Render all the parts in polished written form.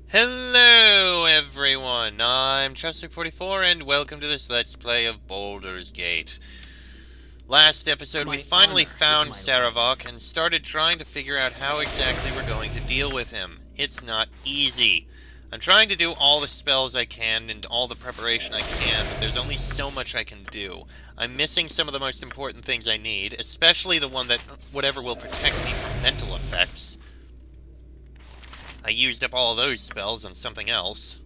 Hello everyone, I'm Cheswick44 and welcome to this Let's Play of Baldur's Gate. Last episode we finally found Sarevok and started trying to figure out how exactly we're going to deal with him. It's not easy. I'm trying to do all the spells I can and all the preparation I can, but there's only so much I can do. I'm missing some of the most important things I need, especially the one that whatever will protect me from mental effects. I used up all those spells on something else.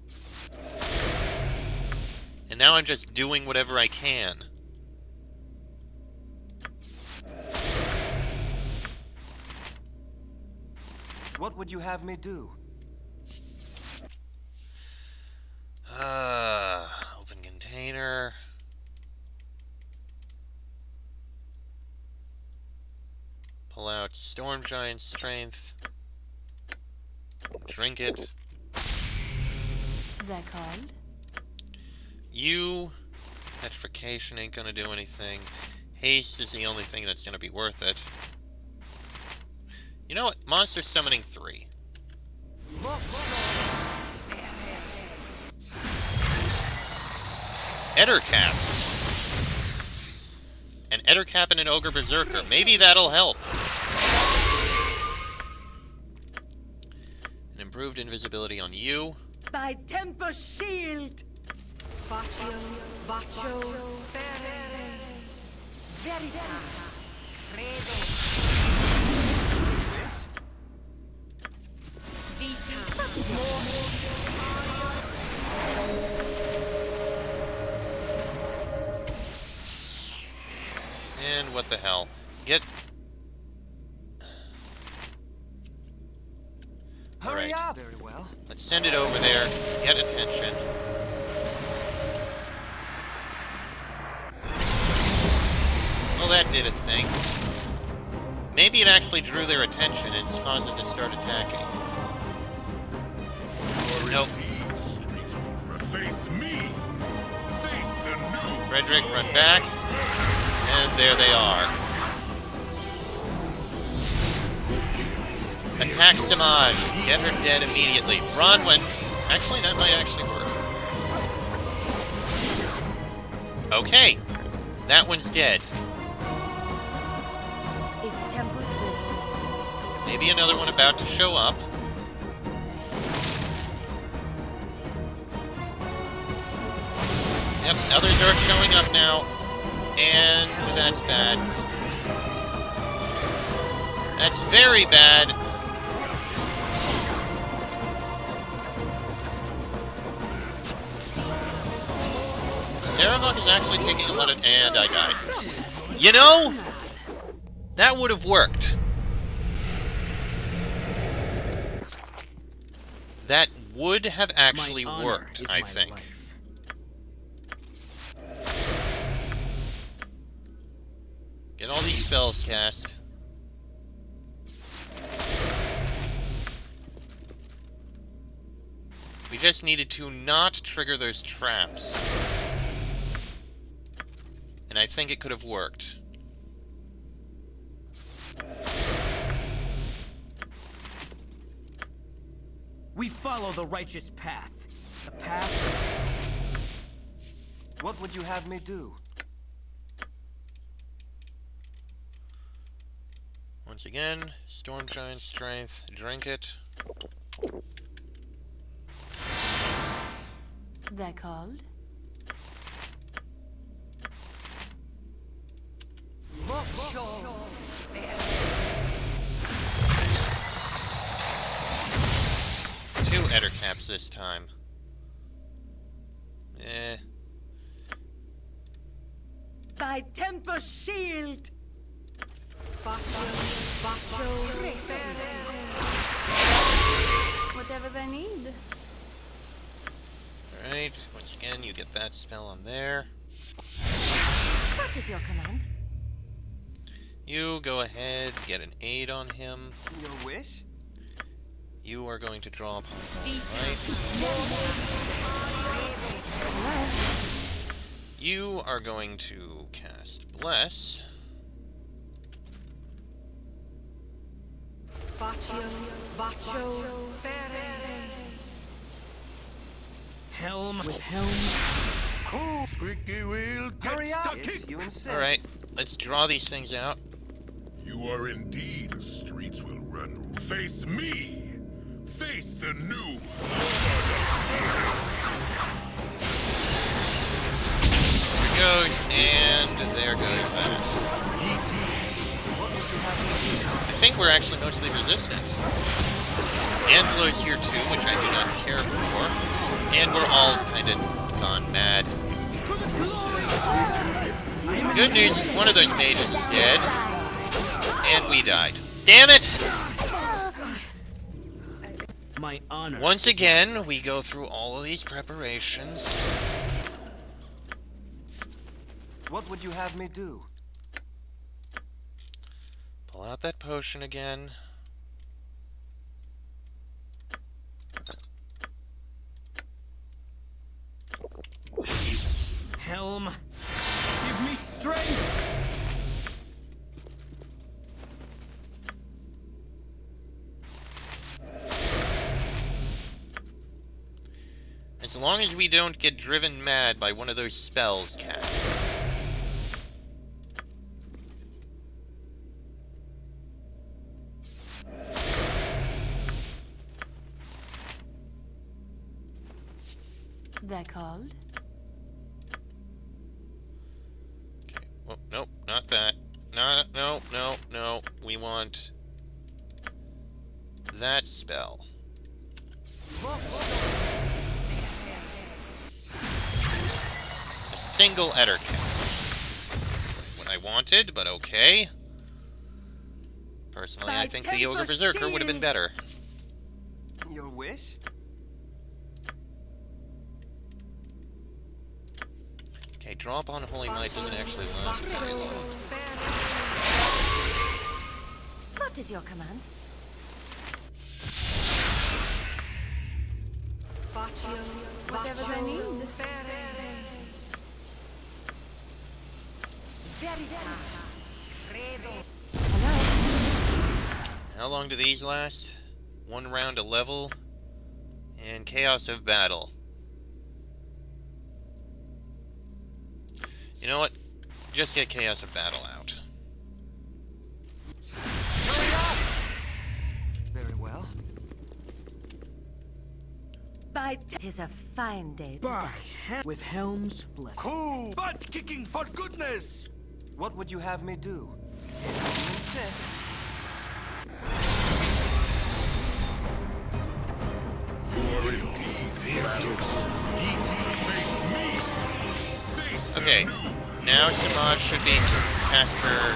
And now I'm just doing whatever I can. What would you have me do? Open container. Pull out Storm Giant Strength. Drink it. That called? You. Petrification ain't gonna do anything. Haste is the only thing that's gonna be worth it. You know what? Monster Summoning 3. Ettercaps. An Ettercap and an Ogre Berserker. Maybe that'll help. An improved invisibility on you. By Temper Shield! Baccio, Baccio, Veritas, Credo. And what the hell? Get... Hurry Alright. up! Very well. Let's send it over there. Get attention. Well, that did a thing. Maybe it actually drew their attention and caused them to start attacking. Nope. Face me. Face the new. Frederick, run back. And there they are. Attack Samaj. Get her dead immediately. Bronwyn. Actually, that might actually work. Okay. That one's dead. If Temper's will. Maybe another one about to show up. Yep, others are showing up now. And that's bad. That's very bad. Sarevok is actually taking a lot of... And I died. You know, that would have worked. That would have actually worked, I think. Get all these spells cast. We just needed to not trigger those traps. And I think it could have worked. We follow the righteous path. The path. What would you have me do? Once again, Storm Giant Strength, drink it. That called? Two Ettercaps this time. Eh. By Temper Shield! Baccio, Baccio, whatever they need. Alright, once again, you get that spell on there. What is your command? You go ahead, get an aid on him. Your wish? You are going to draw upon him, right? You are going to cast Bless. Baccio, Baccio, Helm with helm. Cool. Squeaky wheel, get Hurry up! stuck. You insist. Alright, let's draw these things out. You are indeed. The streets will run. Face me. Face the new. There goes, and there goes that. I think we're actually mostly resistant. Angelo's here too, which I do not care for. And we're all kind of gone mad. Good news is one of those mages is dead. And we died. Damn it! My honor. Once again, we go through all of these preparations. What would you have me do? Pull out that potion again. Helm, give me strength. As long as we don't get driven mad by one of those spells cast. They're called. Okay. Oh, nope, not that. No. We want that spell. A single Ettercap. What I wanted, but okay. Personally, I think the Ogre Berserker would have been better. Your wish? Okay, drop on Holy Might doesn't actually last very long. What is your command? Whatever they need. How long do these last? 1 round a level. And Chaos of Battle. You know what? Just get Chaos of Battle out. Very well. It is a fine day. With Helm's blessing. Cool. Butt kicking for goodness. What would you have me do? You insist. You are indeed fabulous. Face me. Face the Okay, new. now Samaj should be cast her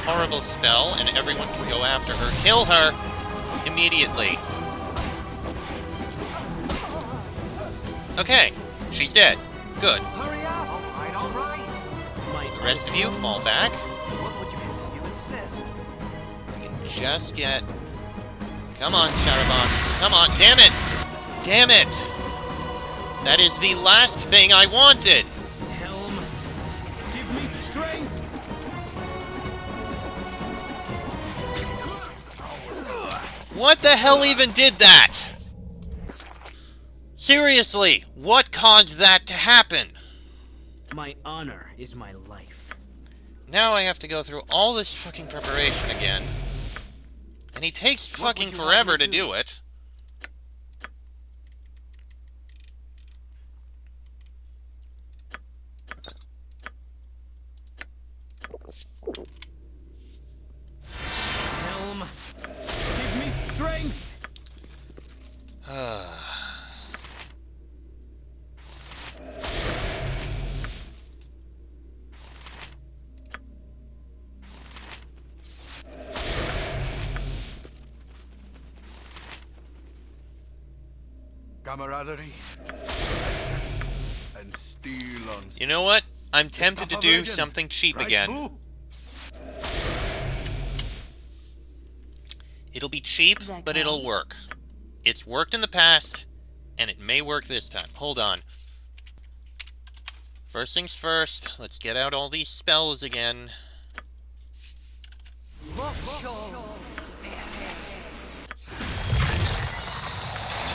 horrible spell, and everyone can go after her. Kill her immediately. Okay, she's dead. Good. Hurry up! All right. The rest of you fall back. What would you insist? If we can just get... Come on, Sarevok. Come on. Damn it! Damn it! That is the last thing I wanted! Helm, give me strength. What the hell even did that? Seriously, what caused that to happen? My honor is my life. Now I have to go through all this fucking preparation again. And he takes fucking forever to do it. Helm, give me strength. Camaraderie. And steel on You know what? I'm tempted to do something cheap again. It'll be cheap, but it'll work. It's worked in the past, and it may work this time. Hold on. First things first, let's get out all these spells again.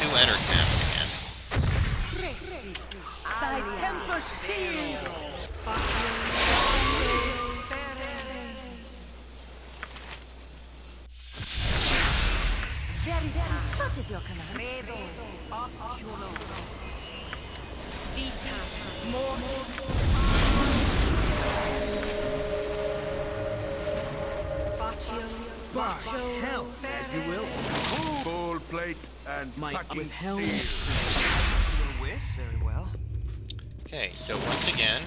2 Ettercaps again. Thy temper shield! What is your command? Help, as you will. Full plate and My fucking withheld steel. your wish. Very well. Okay, so once again...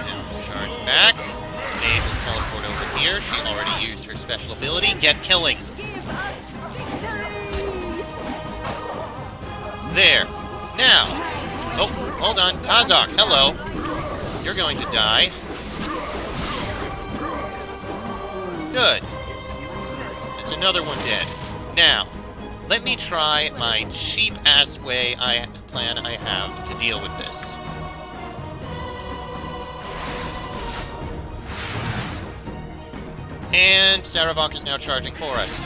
Now, charge back. Maeve will teleport over here. She already used her special ability. Get killing. There. Now. Oh, hold on. Kazak, hello. You're going to die. Good. That's another one dead. Now, let me try my cheap-ass plan I have to deal with this. And Sarevok is now charging for us.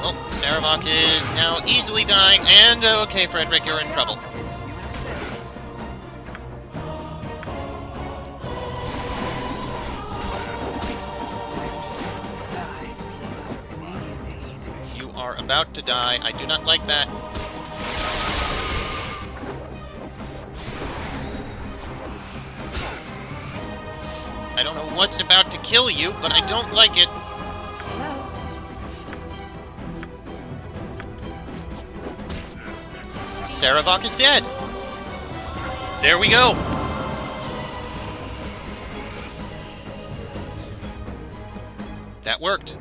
Oh, Sarevok is now easily dying, and okay, Frederick, you're in trouble. You are about to die. I do not like that. I don't know what's about to kill you, but I don't like it. Sarevok is dead. There we go. That worked.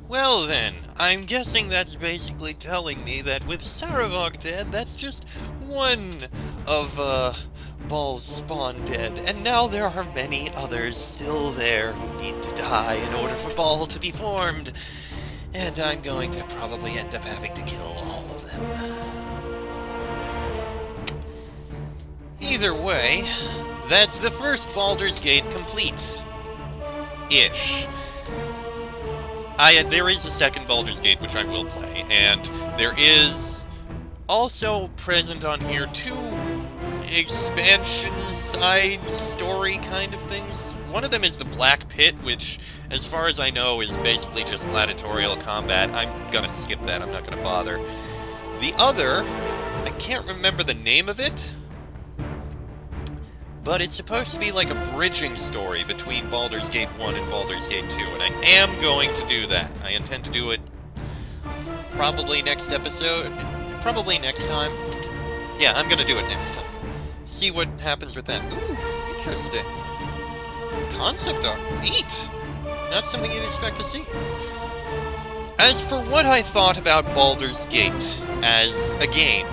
Well then, I'm guessing that's basically telling me that with Sarevok dead, that's just one of, Baal's spawn dead, and now there are many others still there who need to die in order for Baal to be formed, and I'm going to probably end up having to kill all of them. Either way, that's the first Baldur's Gate complete. Ish. There is a second Baldur's Gate which I will play, and there is Also present on here, 2 expansion side story kind of things. One of them is the Black Pit, which, as far as I know, is basically just gladiatorial combat. I'm gonna skip that, I'm not gonna bother. The other, I can't remember the name of it, but it's supposed to be like a bridging story between Baldur's Gate 1 and Baldur's Gate 2, and I am going to do that. I intend to do it probably next episode, probably next time. Yeah, I'm gonna do it next time. See what happens with that. Ooh, interesting. Concept art. Neat! Not something you'd expect to see. As for what I thought about Baldur's Gate as a game,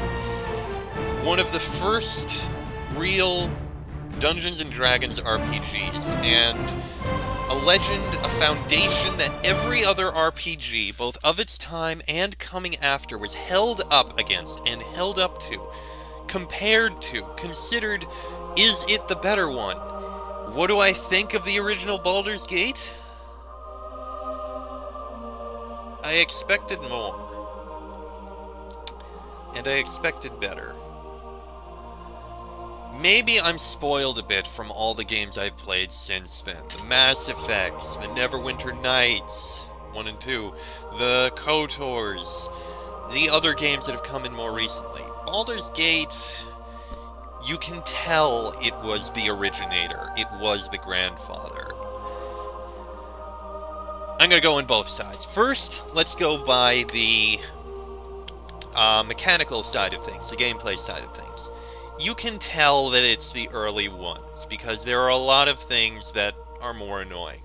one of the first real Dungeons & Dragons RPGs, and a legend, a foundation that every other RPG, both of its time and coming after, was held up against and held up to, compared to, considered, is it the better one? What do I think of the original Baldur's Gate? I expected more. And I expected better. Maybe I'm spoiled a bit from all the games I've played since then. The Mass Effects, the Neverwinter Nights, 1 and 2, the KOTORs, the other games that have come in more recently. Baldur's Gate, you can tell it was the originator. It was the grandfather. I'm going to go on both sides. First, let's go by the mechanical side of things, the gameplay side of things. You can tell that it's the early ones, because there are a lot of things that are more annoying.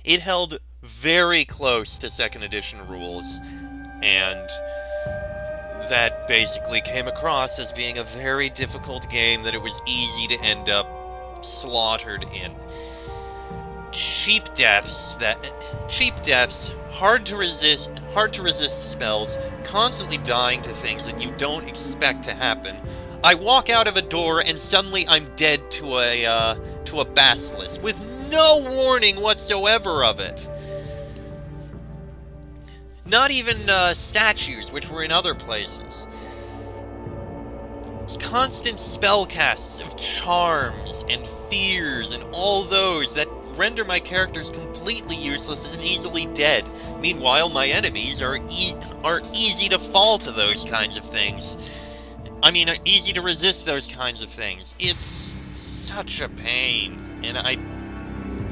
It held very close to 2nd edition rules, and that basically came across as being a very difficult game that it was easy to end up slaughtered in. Cheap deaths, hard to resist spells, constantly dying to things that you don't expect to happen. I walk out of a door and suddenly I'm dead to a basilisk with no warning whatsoever of it. Not even statues, which were in other places. Constant spell casts of charms and fears and all those that render my characters completely useless and easily dead. Meanwhile, my enemies are easy to fall to those kinds of things. I mean, easy to resist those kinds of things. It's such a pain, and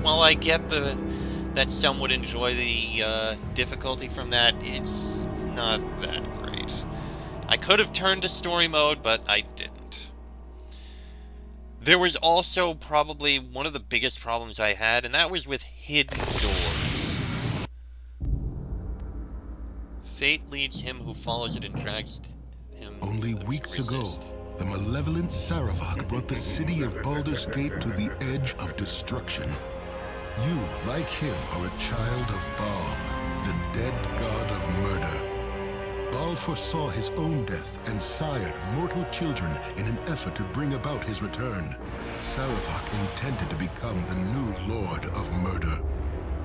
while I get that some would enjoy the difficulty from that, it's not that great. I could have turned to story mode, but I didn't. There was also probably one of the biggest problems I had, and that was with hidden doors. Fate leads him who follows it and drags him. Only weeks ago, the malevolent Sarevok brought the city of Baldur's Gate to the edge of destruction. You, like him, are a child of Baal, the dead god of murder. Baal foresaw his own death and sired mortal children in an effort to bring about his return. Sarevok intended to become the new lord of murder.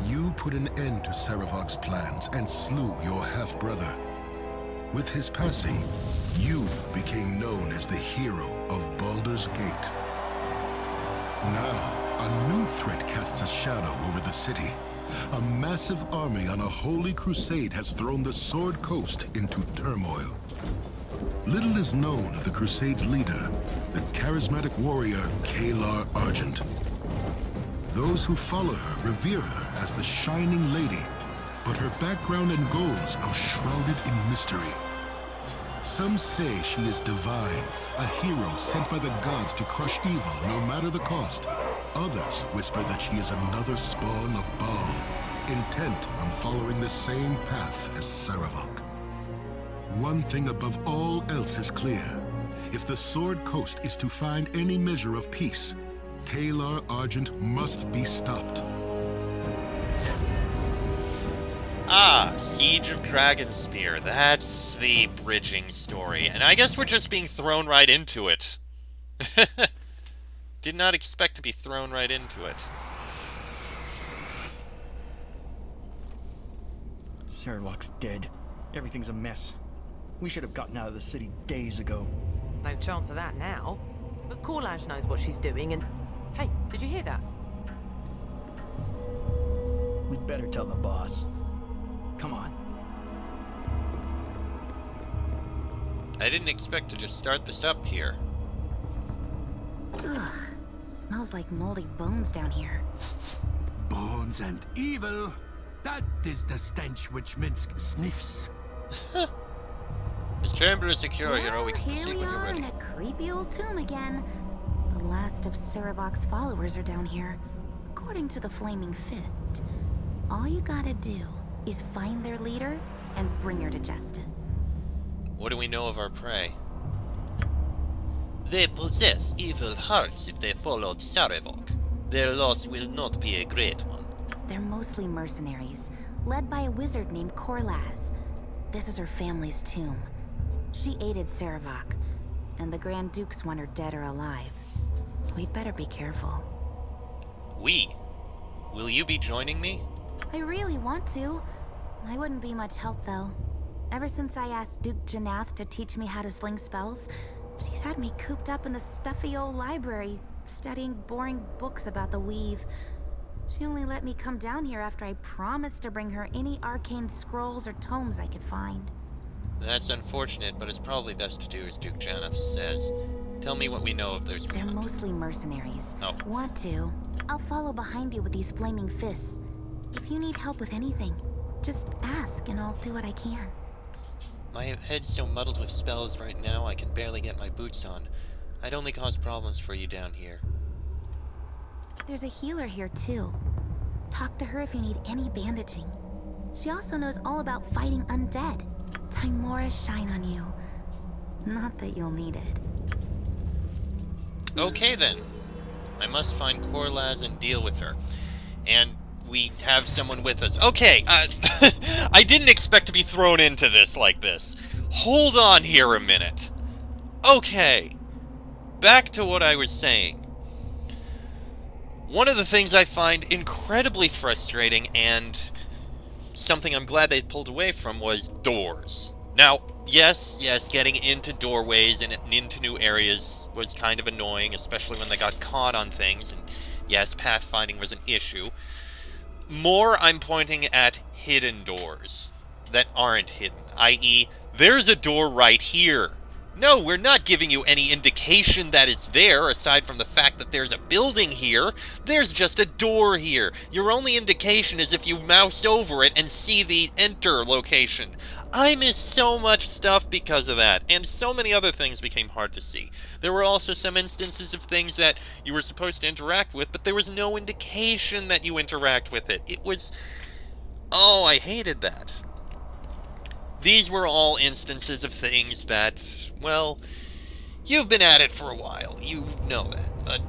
You put an end to Sarevok's plans and slew your half-brother. With his passing, you became known as the hero of Baldur's Gate. Now, a new threat casts a shadow over the city. A massive army on a holy crusade has thrown the Sword Coast into turmoil. Little is known of the crusade's leader, the charismatic warrior Kalar Argent. Those who follow her revere her as the Shining Lady, but her background and goals are shrouded in mystery. Some say she is divine, a hero sent by the gods to crush evil no matter the cost. Others whisper that she is another spawn of Baal, intent on following the same path as Sarevok. One thing above all else is clear. If the Sword Coast is to find any measure of peace, Kalar Argent must be stopped. Ah, Siege of Dragonspear. That's the bridging story. And I guess we're just being thrown right into it. Did not expect to be thrown right into it. Sarevok's dead. Everything's a mess. We should have gotten out of the city days ago. No chance of that now. But Korlaj knows what she's doing and... Hey, did you hear that? We'd better tell the boss. Come on. I didn't expect to just start this up here. Ugh. Smells like moldy bones down here. Bones and evil. That is the stench which Minsk sniffs. This chamber is secure, hero. We can Here proceed we when you're are ready. in a creepy old tomb again. The last of Sarevok's followers are down here, according to the Flaming Fist. All you gotta do is find their leader and bring her to justice. What do we know of our prey? They possess evil hearts if they followed Sarevok. Their loss will not be a great one. They're mostly mercenaries, led by a wizard named Korlaz. This is her family's tomb. She aided Sarevok, and the Grand Dukes want her dead or alive. We'd better be careful. We? Will you be joining me? I really want to. I wouldn't be much help, though. Ever since I asked Duke Janath to teach me how to sling spells, she's had me cooped up in the stuffy old library, studying boring books about the weave. She only let me come down here after I promised to bring her any arcane scrolls or tomes I could find. That's unfortunate, but it's probably best to do as Duke Janath says. Tell me what we know of theirs. They're mostly mercenaries. Oh. Want to? I'll follow behind you with these flaming fists. If you need help with anything, just ask and I'll do what I can. My head's so muddled with spells right now, I can barely get my boots on. I'd only cause problems for you down here. There's a healer here, too. Talk to her if you need any bandaging. She also knows all about fighting undead. Timora shine on you. Not that you'll need it. Okay then. I must find Korlaz and deal with her. And we have someone with us. Okay, I didn't expect to be thrown into this like this. Hold on here a minute. Okay. Back to what I was saying. One of the things I find incredibly frustrating and something I'm glad they pulled away from was doors. Now, yes, getting into doorways and into new areas was kind of annoying, especially when they got caught on things, and yes, pathfinding was an issue. More, I'm pointing at hidden doors that aren't hidden, i.e., there's a door right here. No, we're not giving you any indication that it's there, aside from the fact that there's a building here. There's just a door here. Your only indication is if you mouse over it and see the enter location. I missed so much stuff because of that, and so many other things became hard to see. There were also some instances of things that you were supposed to interact with, but there was no indication that you interact with it. It was... oh, I hated that. These were all instances of things that, well, you've been at it for a while. You know that.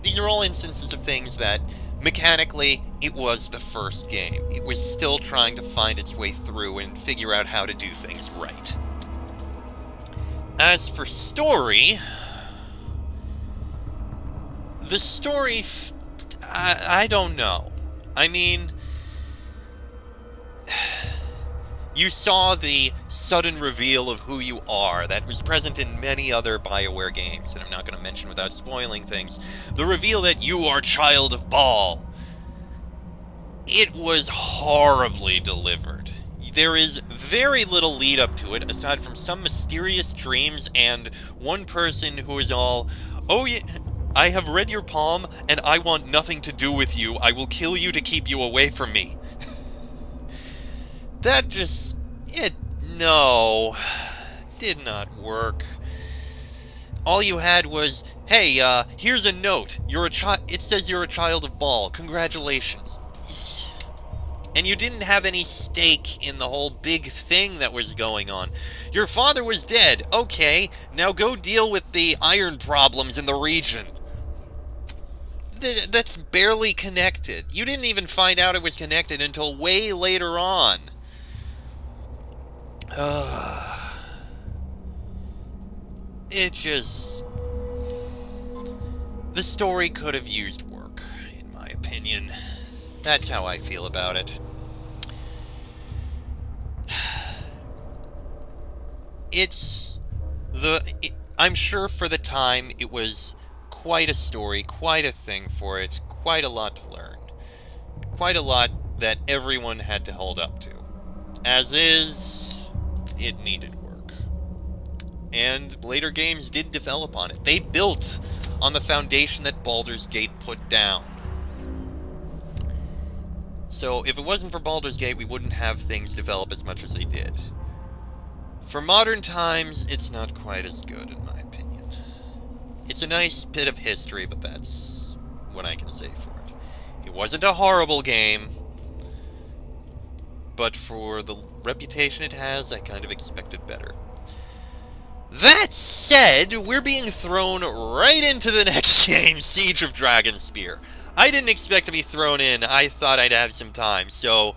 These are all instances of things that, mechanically, it was the first game. It was still trying to find its way through and figure out how to do things right. As for story, the story, I don't know. I mean, you saw the sudden reveal of who you are that was present in many other BioWare games, and I'm not going to mention without spoiling things. The reveal that you are Child of Baal. It was horribly delivered. There is very little lead up to it, aside from some mysterious dreams and one person who is all, oh yeah, I have read your palm, and I want nothing to do with you. I will kill you to keep you away from me. That just... no. Did not work. All you had was, hey, here's a note. It says you're a Child of Baal. Congratulations. And you didn't have any stake in the whole big thing that was going on. Your father was dead. Okay, now go deal with the iron problems in the region. That's barely connected. You didn't even find out it was connected until way later on. It just... the story could have used work, in my opinion. That's how I feel about it. I'm sure for the time it was quite a story, quite a thing for it, quite a lot to learn. Quite a lot that everyone had to hold up to. As is, it needed work. And later games did develop on it. They built on the foundation that Baldur's Gate put down. So if it wasn't for Baldur's Gate, we wouldn't have things develop as much as they did. For modern times, it's not quite as good, in my opinion. It's a nice bit of history, but that's what I can say for it. It wasn't a horrible game, but for the reputation it has, I kind of expected better. That said, we're being thrown right into the next game, Siege of Dragonspear. I didn't expect to be thrown in. I thought I'd have some time, so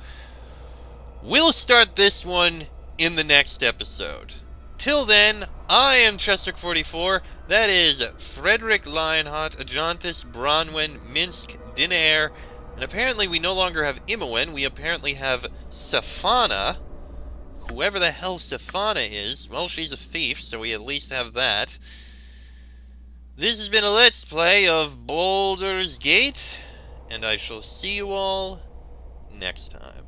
we'll start this one in the next episode. Till then, I am Chester44. That is Frederick Lionheart, Ajantis, Bronwyn, Minsk, Dinair, and apparently we no longer have Imowen. We apparently have Safana. Whoever the hell Safana is, well, she's a thief, so we at least have that. This has been a Let's Play of Baldur's Gate, and I shall see you all next time.